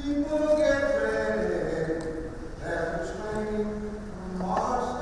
People get ready. Have a train. Marshall.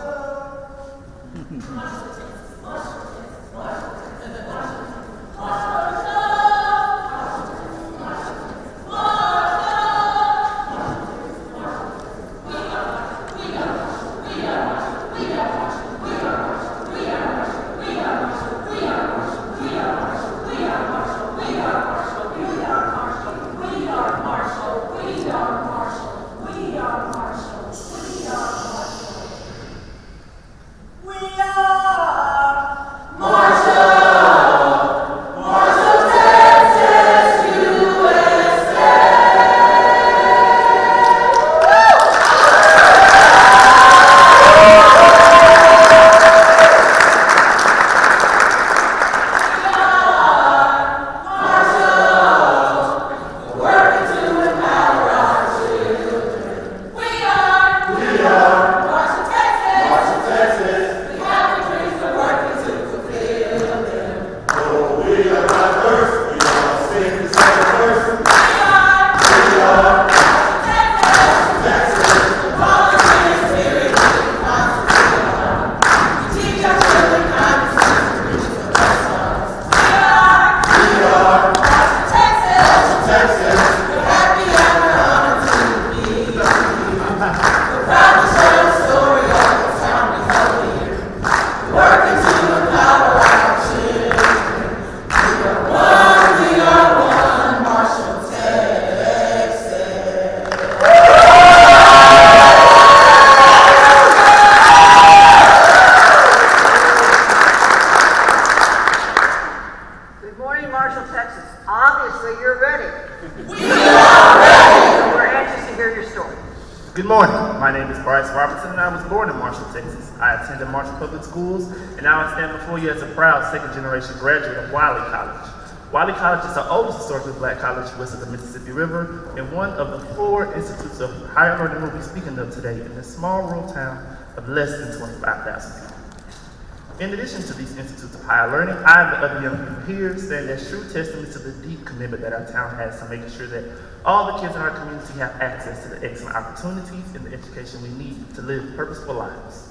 Good morning. My name is Bryce Robertson, and I was born in Marshall, Texas. I attended Marshall Public Schools, and now I stand before you as a proud second-generation graduate of Wiley College. Wiley College is the oldest historically black college west of the Mississippi River, and one of the 4 institutes of higher learning we'll be speaking of today in this small rural town of less than 25,000 people. In addition to these institutes of higher learning, I and the other young people here stand as true testaments to the deep commitment that our town has to making sure that all the kids in our community have access to the excellent opportunities and the education we need to live purposeful lives.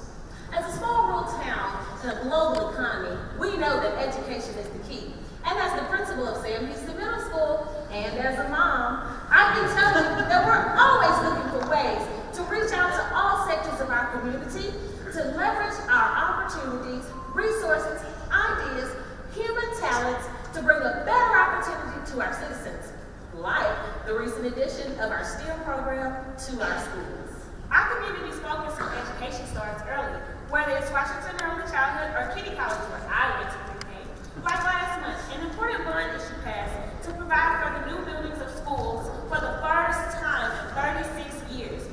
As a small rural town in a global economy, we know that education is the key. And as the principal of Sam Houston Middle School, and as a mom, I can tell you that we're always looking for ways to reach out to all sectors of our community to leverage our opportunities, resources, ideas, human talents to bring a better opportunity to our citizens, like the recent addition of our STEM program to our schools. Our community's focus on education starts early, whether it's Washington Early Childhood or Kitty College where I went to pre-K. Like last month, an important bond issue passed to provide for the new buildings of schools for the first time in 36 years.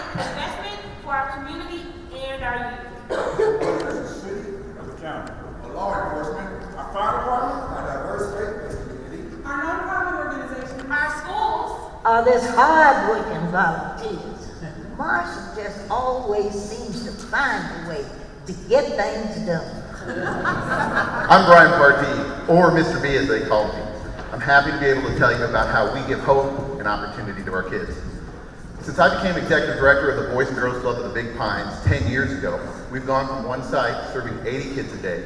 Investment for our community and our youth. As a city, as a county, a law enforcement, our fire department, our diverse faith-based community, Our nonprofit organization, our schools, All this hard-working volunteers. Marshall just always seems to find a way to get things done. I'm Brian Partee, or Mr. B as they call me. I'm happy to be able to tell you about how we give hope and opportunity to our kids. Since I became executive director of the Boys and Girls Club of the Big Pines 10 years ago, we've gone from one site serving 80 kids a day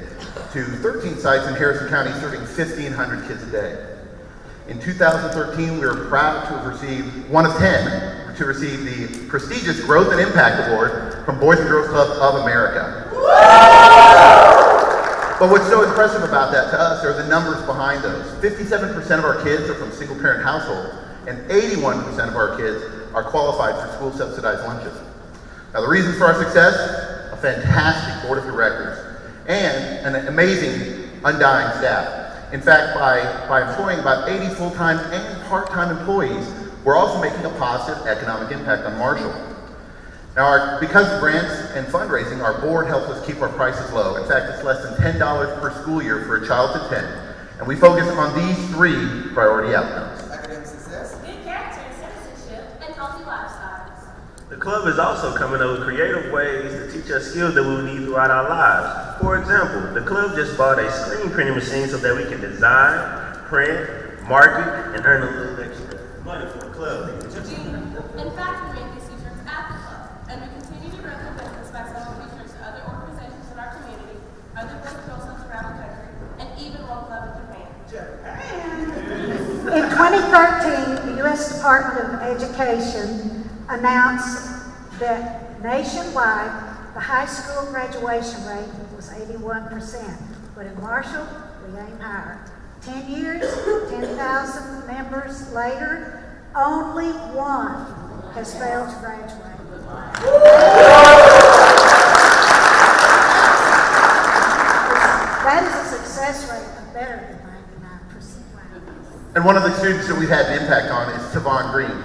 to 13 sites in Harrison County serving 1,500 kids a day. In 2013, we were proud to have received one of 10 to receive the prestigious Growth and Impact Award from Boys and Girls Club of America. But what's so impressive about that to us are the numbers behind those. 57% of our kids are from single-parent households, and 81% of our kids are qualified for school-subsidized lunches. Now, the reason for our success? A fantastic board of directors and an amazing, undying staff. In fact, by employing about 80 full-time and part-time employees, we're also making a positive economic impact on Marshall. Now, because of grants and fundraising, our board helps us keep our prices low. In fact, it's less than $10 per school year for a child to 10, and we focus on these 3 priority outcomes. academic success, Good character and citizenship, and healthy lifestyles. The club is also coming up with creative ways to teach us skills that we will need throughout our lives. For example, the club just bought a screen printing machine so that we can design, print, market, and earn a little extra money for the club. In fact, we make these t-shirts at the club, and we continue to run the business by selling t-shirts to other organizations in our community, other Boy Scouts around the country, and even one club in Japan. In 2013, the U.S. Department of Education announced that nationwide, the high school graduation rate was 81%, but in Marshall, we aim higher. 10 years, 10,000 members later, only one has failed to graduate. That is a success rate of better than 99%. And one of the students that we've had an impact on is Tavon Green.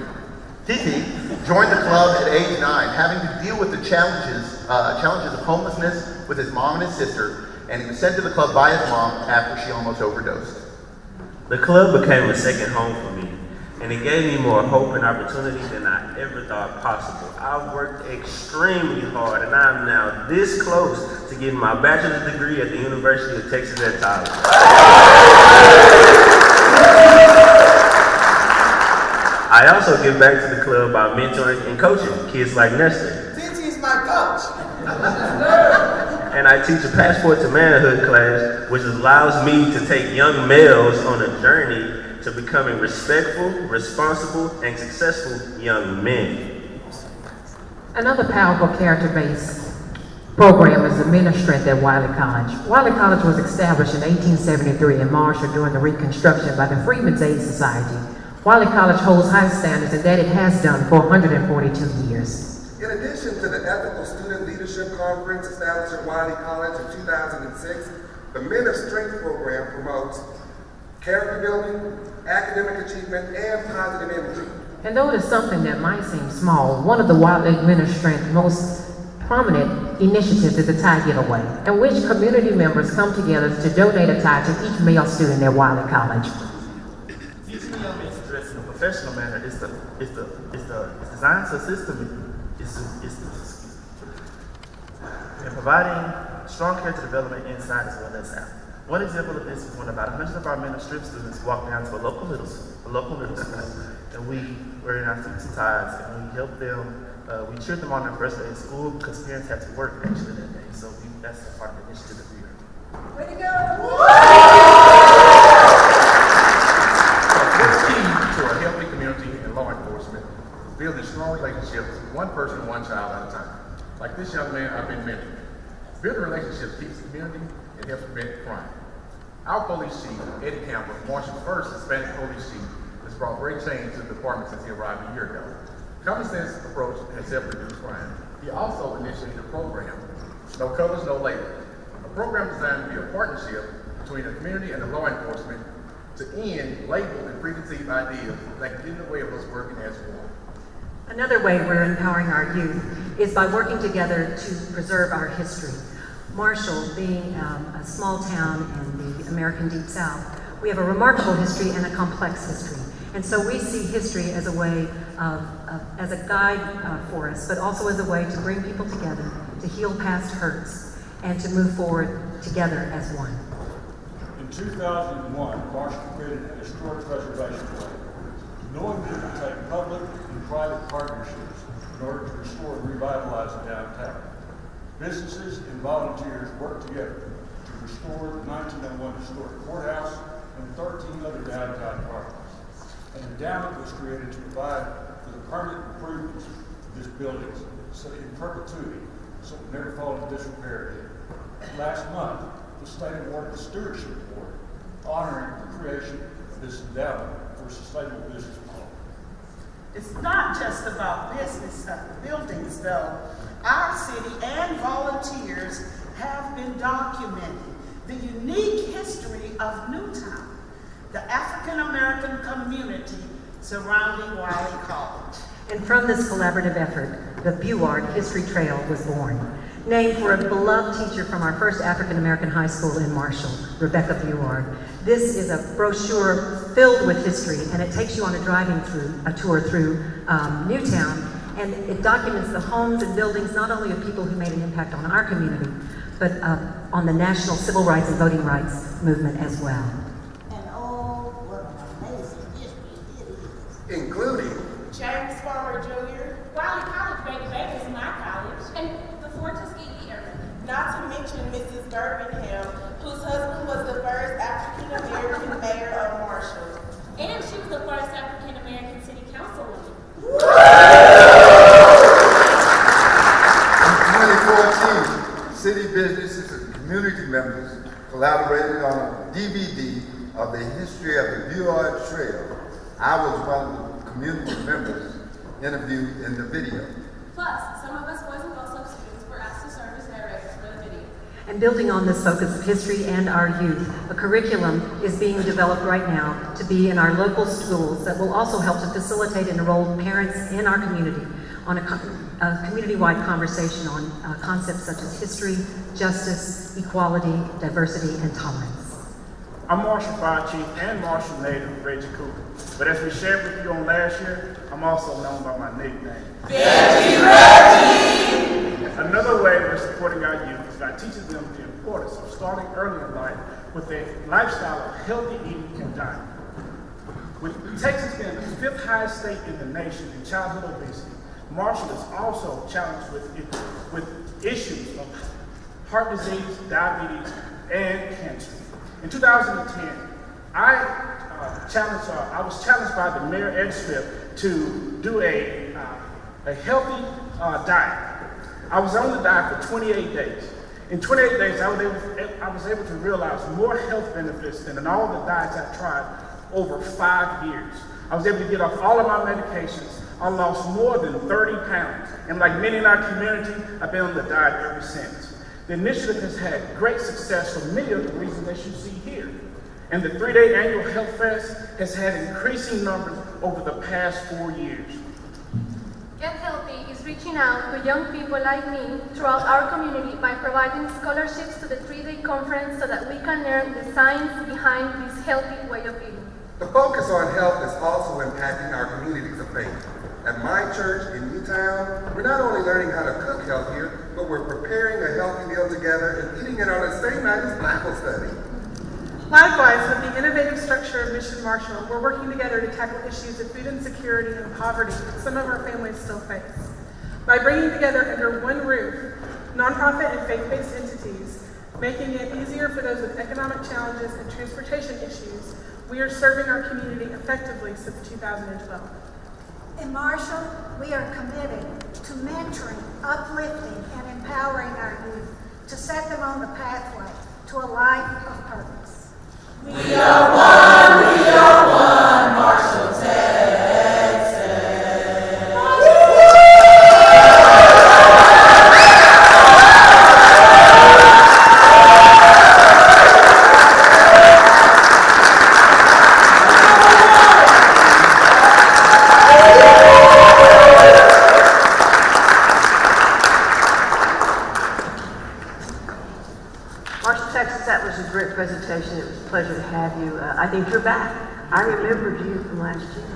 Titi joined the club at age 9, having to deal with the challenges of homelessness with his mom and his sister, and he was sent to the club by his mom after she almost overdosed. The club became a second home for me, and it gave me more hope and opportunity than I ever thought possible. I've worked extremely hard, and I'm now this close to getting my bachelor's degree at the University of Texas at Tyler. I also give back to the club by mentoring and coaching kids like Nestor. Titi's my coach. And I teach a Passport to Manhood class, which allows me to take young males on a journey to becoming respectful, responsible, and successful young men. Another powerful character-based program is the Men of Strength at Wiley College. Wiley College was established in 1873 in Marshall during the Reconstruction by the Freedmen's Aid Society. Wiley College holds high standards, and that it has done for 142 years. In addition to the Ethical Student Leadership Conference established at Wiley College in 2006, the Men of Strength program promotes character building, academic achievement, and positive imagery. And though it is something that might seem small, one of the Wiley Men of Strength most prominent initiatives is the tie giveaway, in which community members come together to donate a tie to each male student at Wiley College. Teaching young men to dress in a professional manner is designed to assist them in providing strong character development inside as well as out. One example of this is when about 100 of our Men of Strength students walked down to a local middle school, and we were in our suits and ties, and we helped them. We cheered them on their first day of school because parents had to work actually that day. So that's a part of the initiative that we are. Way to go! What's key to a healthy community and law enforcement is building strong relationships, one person, one child at a time. Like this young man I've been mentoring. Building relationships keeps the community and helps prevent crime. Our police chief, Eddie Campbell, Marshall's first Hispanic police chief, has brought great change to the department since he arrived a year ago. Common sense approach has helped reduce crime. He also initiated a program, No Colors, No Label. A program designed to be a partnership between the community and the law enforcement to end labeled and preconceived ideas that get in the way of us working as one. Another way we're empowering our youth is by working together to preserve our history. Marshall, being a small town in the American Deep South, we have a remarkable history and a complex history. And so we see history as a way as a guide for us, but also as a way to bring people together, to heal past hurts, and to move forward together as one. In 2001, Marshall created a historic preservation plan, knowing that it would take public and private partnerships in order to restore and revitalize the downtown. Businesses and volunteers worked together to restore the 1901 historic courthouse and 13 other downtown parks. An endowment was created to provide for the permanent improvements of this building in perpetuity, so it would never fall into disrepair again. Last month, the state awarded the Stewardship Award, honoring the creation of this endowment for sustainable business model. It's not just about business buildings, though. Our city and volunteers have been documenting the unique history of Newtown, the African American community surrounding Wiley College. And from this collaborative effort, the Buard History Trail was born, named for a beloved teacher from our first African American high school in Marshall, Rebecca Buard. This is a brochure filled with history, and it takes you on a tour through Newtown, and it documents the homes and buildings not only of people who made an impact on our community, but on the national civil rights and voting rights movement as well. And oh, what an including James Farmer Jr., Wiley College, baby, is my college. And before Tuskegee area. not to mention Mrs. Birmingham, whose husband was the first African-American mayor of Marshall. And she was the first African-American city councilwoman. In 2014, city businesses and community members collaborated on a DVD of the history of the Buard Trail. I was one of the community members interviewed in the video. Plus, some of us Boys and Girls Club students were asked to serve as narrators for the video. And building on this focus of history and our youth, a curriculum is being developed right now to be in our local schools that will also help to facilitate and enroll parents in our community on a community-wide conversation on concepts such as history, justice, equality, diversity, and tolerance. I'm Marshall Fire Chief and Marshall native Reggie Cooper. But as we shared with you on last year, I'm also known by my nickname. Another way we're supporting our youth is by teaching them the importance of starting early in life with a lifestyle of healthy eating and diet. With Texas being the 5th highest state in the nation in childhood obesity, Marshall is also challenged with issues of heart disease, diabetes, and cancer. In 2010, I was challenged by the Mayor Ed Swift to do a healthy diet. I was on the diet for 28 days. In 28 days, I was able to realize more health benefits than in all the diets I tried over 5 years. I was able to get off all of my medications. I lost more than 30 pounds. And like many in our community, I've been on the diet ever since. The initiative has had great success for many of the reasons that you see here. And the 3-day annual Health Fest has had increasing numbers over the past 4 years. Get Healthy is reaching out to young people like me throughout our community by providing scholarships to the 3-day conference so that we can learn the science behind this healthy way of eating. The focus on health is also impacting our communities of faith. At my church in Newtown, we're not only learning how to cook healthier, but we're preparing a healthy meal together and eating it on the same night as Bible study. Likewise, with the innovative structure of Mission Marshall, we're working together to tackle issues of food insecurity and poverty that some of our families still face. By bringing together under one roof, nonprofit and faith-based entities, making it easier for those with economic challenges and transportation issues, we are serving our community effectively since 2012. In Marshall, we are committed to mentoring, uplifting, and empowering our youth to set them on the pathway to a life of purpose. We are one, Marshall, Texas. Great presentation. It was a pleasure to have you. I think you're back. I remembered you from last year.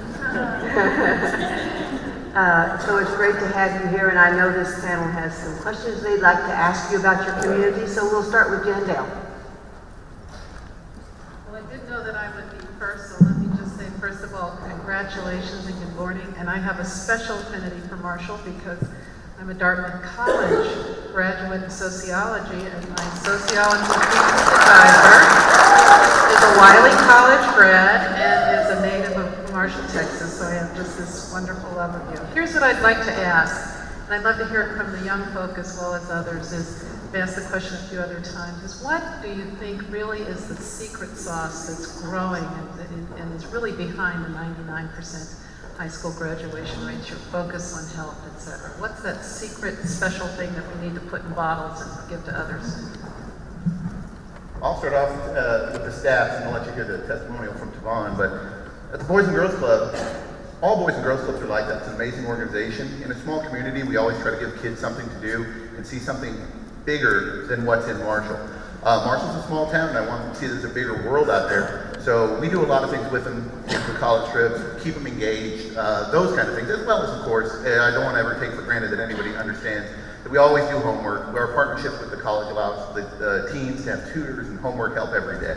So it's great to have you here, and I know this panel has some questions they'd like to ask you about your community, so we'll start with Jen Dale. Well, I did know that I would be first, so let me just say, first of all, congratulations and good morning. And I have a special affinity for Marshall because I'm a Dartmouth College graduate in sociology, and my sociology thesis advisor is a Wiley College grad and is a native of Marshall, Texas, so I have just this wonderful love of you. Here's what I'd like to ask, and I'd love to hear it from the young folk as well as others, I've asked the question a few other times, is what do you think really is the secret sauce that's growing and is really behind the 99% high school graduation rates, your focus on health, etc. What's that secret special thing that we need to put in bottles and give to others? I'll start off with the staff, and I'll let you hear the testimonial from Tavon. But at the Boys and Girls Club, all Boys and Girls Clubs are like that. It's an amazing organization. In a small community, we always try to give kids something to do and see something bigger than what's in Marshall. Marshall's a small town, and I want to see there's a bigger world out there. So we do a lot of things with them, take them to college trips, keep them engaged, those kind of things, as well as, of course, I don't want to ever take for granted that anybody understands that we always do homework. Our partnership with the college allows the teens to have tutors and homework help every day.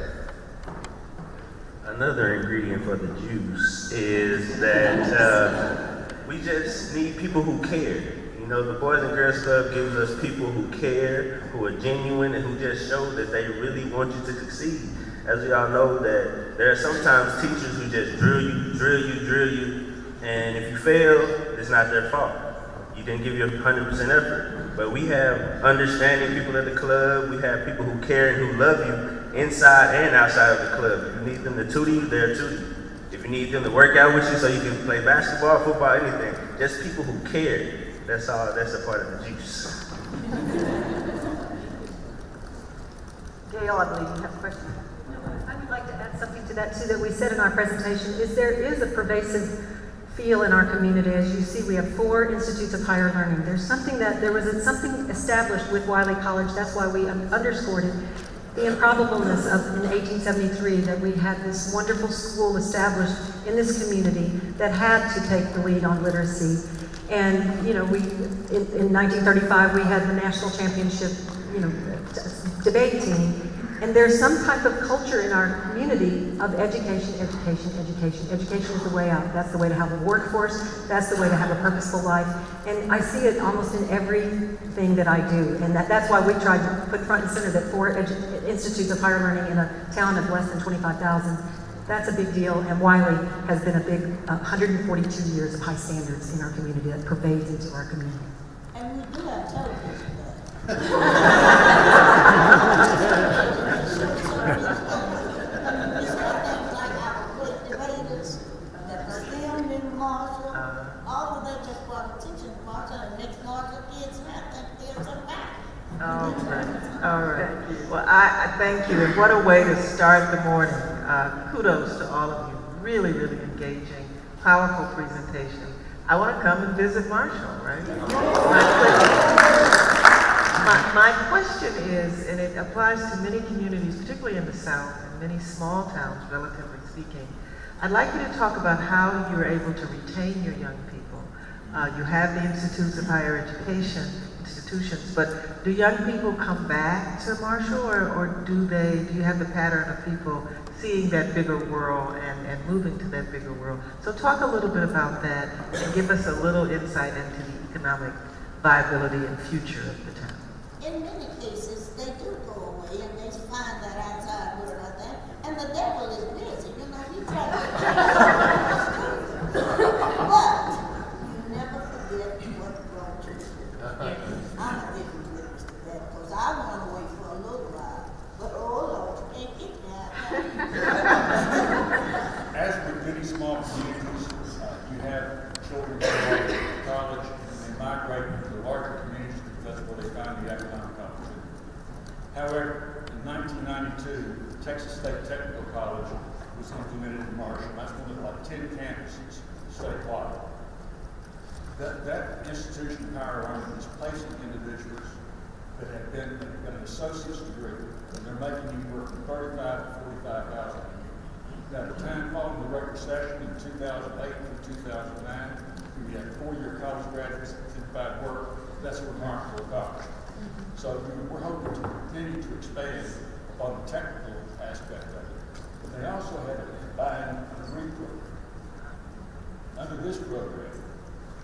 another ingredient for the juice is that we just need people who care. You know, the Boys and Girls Club gives us people who care, who are genuine, and who just show that they really want you to succeed. As we all know, that there are sometimes teachers who just drill you, and if you fail, it's not their fault. You didn't give your 100% effort. But we have understanding people at the club, we have people who care and who love you inside and outside of the club. If you need them to tutor you, they'll tutor you. If you need them to work out with you so you can play basketball, football, anything, just people who care. That's all, that's a part of the juice. Gail, I believe you have a question. I would like to add something to that too that we said in our presentation is there is a pervasive feel in our community. As you see, we have 4 institutes of higher learning. There was something established with Wiley College. That's why we underscored it. The improbableness of in 1873 that we had this wonderful school established in this community that had to take the lead on literacy. And, you know, in 1935, we had the national championship, you know, debate team. And there's some type of culture in our community of education. Education is the way out. That's the way to have a workforce. That's the way to have a purposeful life. And I see it almost in everything that I do. And that's why we tried to put front and center that 4 institutes of higher learning in a town of less than 25,000. That's a big deal, and Wiley has been a big 142 years of high standards in our community that pervades into our community. And we do have television. All of that just brought attention to Marshall and makes Marshall kids and I think there's a back. All right. Well, I thank you, and what a way to start the morning. Kudos to all of you. Really, really engaging, powerful presentation. I want to come and visit Marshall, right? My question is, and it applies to many communities, particularly in the South, and many small towns, relatively speaking. I'd like you to talk about how you're able to retain your young people. You have the institutes of higher education, institutions, but do young people come back to Marshall, or do you have the pattern of people seeing that bigger world and moving to that bigger world? So talk a little bit about that and give us a little insight into the economic viability and future of the town. In many cases, they do go away and they find that outside world out there, and the devil is busy. You know, he tries to but you never forget what brought you here. I'm a different witness to that because I went away for a little while, but oh Lord, can't get that. As with many small communities, you have children who go to college and they migrate into larger communities because that's where they find the economic opportunity. However, in 1992, Texas State Technical College was implemented in Marshall. That's one of like 10 campuses statewide. That institution of higher learning is placing individuals that have got an associate's degree, and they're making anywhere from $35,000 to $45,000 a year. Now, at the time following the Great Recession in 2008 through 2009, we had 4-year college graduates that couldn't find work. That's a remarkable accomplishment. So we're hoping to continue to expand upon the technical aspect of it. But they also have a combined degree program. Under this program,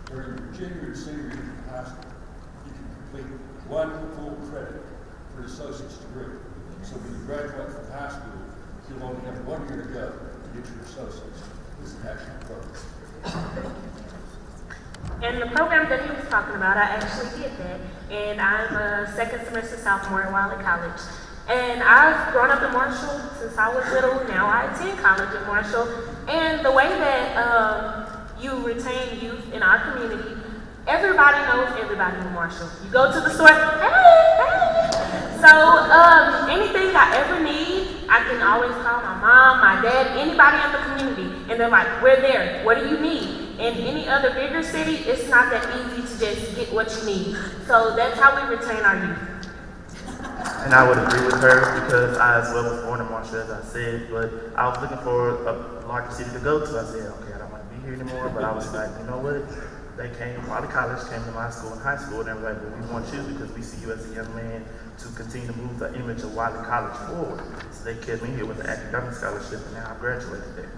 during your junior and senior year in high school, you can complete 1 full credit for an associate's degree. So when you graduate from high school, you'll only have 1 year to go to get your associate's. This is an actual program. And the program that he was talking about, I actually did that. And I'm a second semester sophomore at Wiley College. And I've grown up in Marshall since I was little. Now I attend college at Marshall. And the way that you retain youth in our community, everybody knows everybody in Marshall. You go to the store, hey. So anything I ever need, I can always call my mom, my dad, anybody in the community. And they're like, we're there. What do you need? In any other bigger city, it's not that easy to just get what you need. So that's how we retain our youth. And I would agree with her because I as well was born in Marshall, as I said, but I was looking for a larger city to go to. I said, okay, I don't want to be here anymore, but I was like, you know what? They came, Wally College came to my school in high school, and they were like, well, we want you because we see you as a young man to continue to move the image of Wally College forward. So they kept me here with an academic scholarship, and now I graduated there.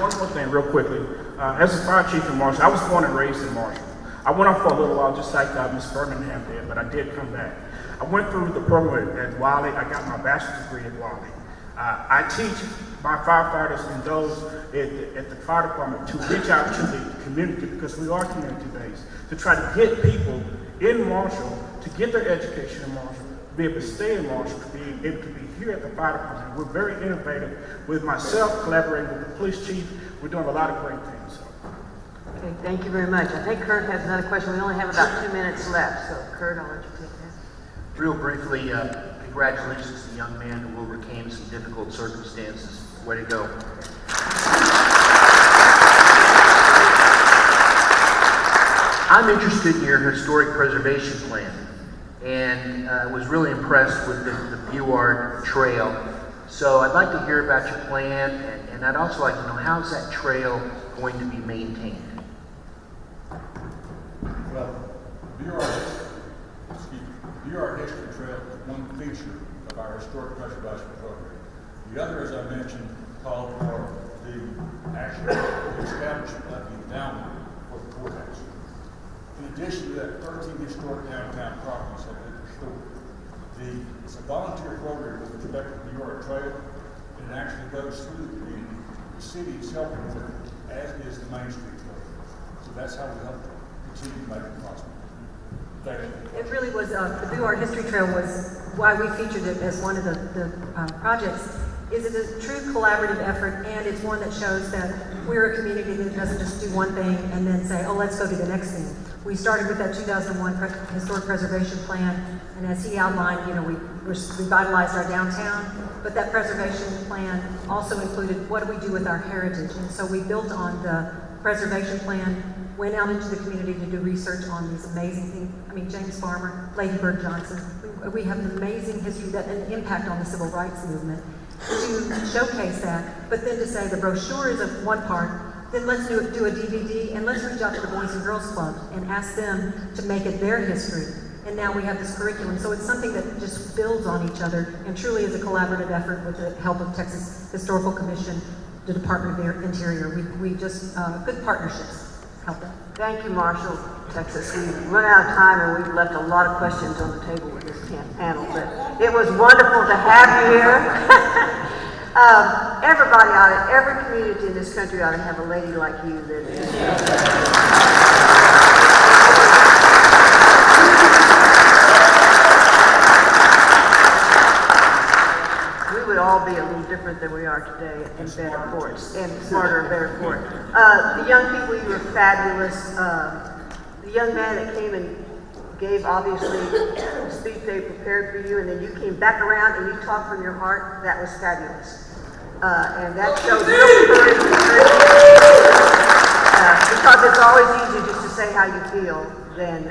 One more thing real quickly. As a fire chief in Marshall, I was born and raised in Marshall. I went off for a little while just like Miss Birmingham did, but I did come back. I went through the program at Wiley. I got my bachelor's degree at Wiley. I teach my firefighters and those at the fire department to reach out to the community because we are community-based, to try to get people in Marshall to get their education in Marshall, to be able to stay in Marshall, to be able to be here at the fire department. We're very innovative. With myself, collaborating with the police chief, we're doing a lot of great things. Okay, thank you very much. I think Kurt has another question. We only have about 2 minutes left, so Kurt, I'll let you take that. Real briefly, congratulations to the young man who overcame some difficult circumstances. Way to go. I'm interested in your historic preservation plan, and was really impressed with the Buard Trail. So I'd like to hear about your plan, and I'd also like to know, how's that trail going to be maintained? Well, Buard History Trail is one feature of our historic preservation program. The other, as I mentioned, called for the actual establishment of the endowment for the courthouse. In addition to that, 13 historic downtown properties have been restored. It's a volunteer program with respect to the Buard Trail, and it actually goes through the community. The city itself, as is the Main Street program. So that's how we help continue to make it possible. Thank you. It really was, the Buard History Trail was why we featured it as one of the projects. Is it a true collaborative effort, and it's one that shows that we're a community that doesn't just do one thing and then say, oh, let's go do the next thing. We started with that 2001 historic preservation plan, and as he outlined, we revitalized our downtown, but that preservation plan also included what do we do with our heritage, and so we built on the preservation plan, went out into the community to do research on these amazing things. I mean, James Farmer, Lady Bird Johnson, we have an amazing history, an impact on the civil rights movement, to showcase that, but then to say the brochure is of one part, then let's do a DVD, and let's reach out to the Boys and Girls Club and ask them to make it their history. And now we have this curriculum. So it's something that just builds on each other and truly is a collaborative effort with the help of Texas Historical Commission, the Department of Interior. We just, good partnerships help them. Thank you, Marshall, Texas. We've run out of time and we've left a lot of questions on the table with this panel, but it was wonderful to have you here. Everybody every community in this country ought to have a lady like you that is. We would all be a little different than we are today and better for it, and smarter and better for it. The young people, you were fabulous. The young man that came and gave, obviously, the speech they prepared for you, and then you came back around and you talked from your heart, that was fabulous. And that shows real courage and because it's always easier just to say how you feel than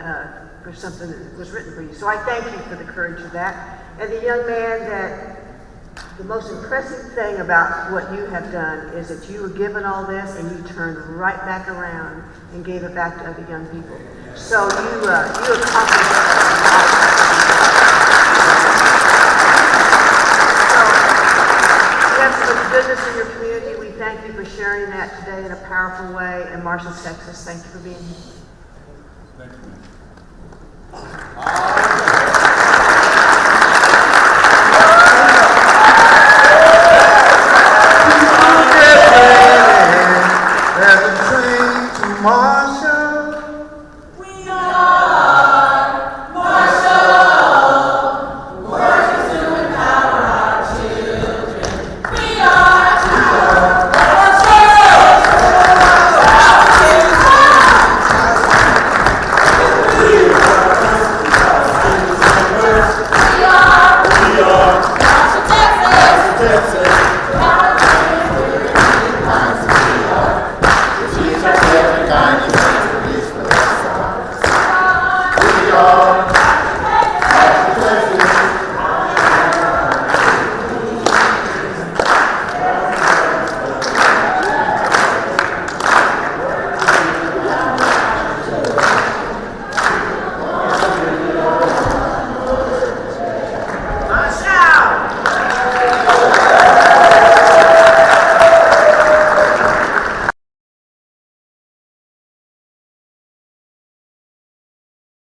for something that was written for you. So I thank you for the courage of that. And the young man that, the most impressive thing about what you have done is that you were given all this and you turned right back around and gave it back to other young people. So you accomplished business in your community. We thank you for sharing that today in a powerful way. And Marshall, Texas, thank you for being here. Thank you.